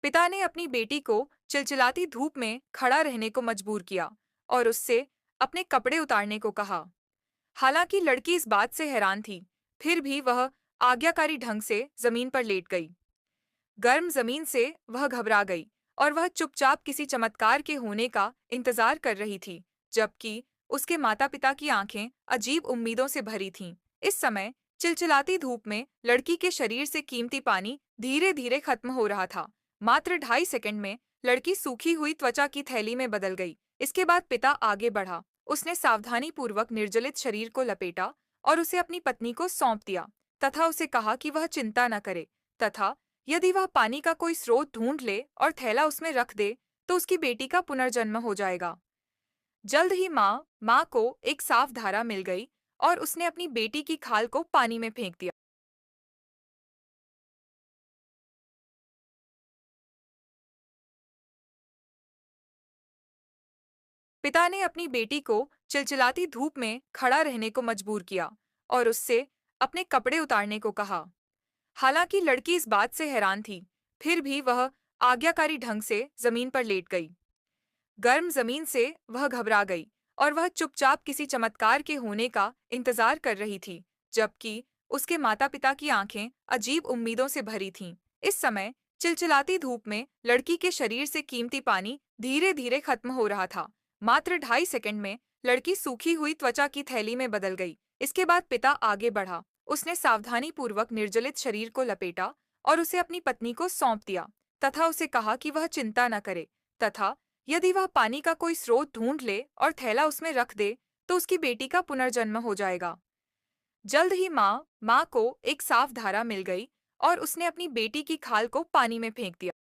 पिता ने अपनी बेटी को चिलचिलाती धूप में खड़ा रहने को मजबूर किया और उससे अपने कपड़े उतारने को कहा। हालांकि लड़की इस बात से हैरान थी, फिर भी वह आज्ञाकारी ढंग से जमीन पर लेट गई। गर्म जमीन से वह घबरा गई और वह चुपचाप किसी चमत्कार के होने का इंतजार कर रही थी, जबकि उसके माता-पिता की आंखें अजीब उम्मीदों से भरी थीं। इस समय चिलचिलाती धूप में लड़की के शरीर से कीमती पानी धीरे-धीरे खत्म हो रहा था। मात्र 2.5 सेकंड में लड़की सूखी हुई त्वचा की थैली में बदल गई। इसके बाद पिता आगे बढ़ा। उसने सावधानीपूर्वक निर्जलित शरीर को लपेटा और उसे अपनी पत्नी को सौंप दिया तथा उसे कहा कि वह चिंता न करे तथा यदि वह पानी का कोई स्रोत ढूंढ ले और थैला उसमें रख दे तो उसकी बेटी का पुनर्जन्म हो जाएगा। जल्द ही माँ को एक साफ धारा मिल गई और उसने अपनी बेटी की खाल को पानी में फेंक दिया। पिता ने अपनी बेटी को चिलचिलाती धूप में खड़ा रहने को मजबूर किया और उससे अपने कपड़े उतारने को कहा। हालांकि लड़की इस बात से हैरान थी, फिर भी वह आज्ञाकारी ढंग से जमीन पर लेट गई। गर्म जमीन से वह घबरा गई और वह चुपचाप किसी चमत्कार के होने का इंतजार कर रही थी, जबकि उसके माता-पिता की आंखें अजीब उम्मीदों से भरी थीं। इस समय चिलचिलाती धूप में लड़की के शरीर से कीमती पानी धीरे-धीरे खत्म हो रहा था। मात्र 2.5 सेकंड में लड़की सूखी हुई त्वचा की थैली में बदल गई। इसके बाद पिता आगे बढ़ा। उसने सावधानीपूर्वक निर्जलित शरीर को लपेटा और उसे अपनी पत्नी को सौंप दिया तथा उसे कहा कि वह चिंता न करे तथा यदि वह पानी का कोई स्रोत ढूंढ ले और थैला उसमें रख दे तो उसकी बेटी का पुनर्जन्म हो जाएगा। जल्द ही माँ को एक साफ धारा मिल गई और उसने अपनी बेटी की खाल को पानी में फेंक दिया।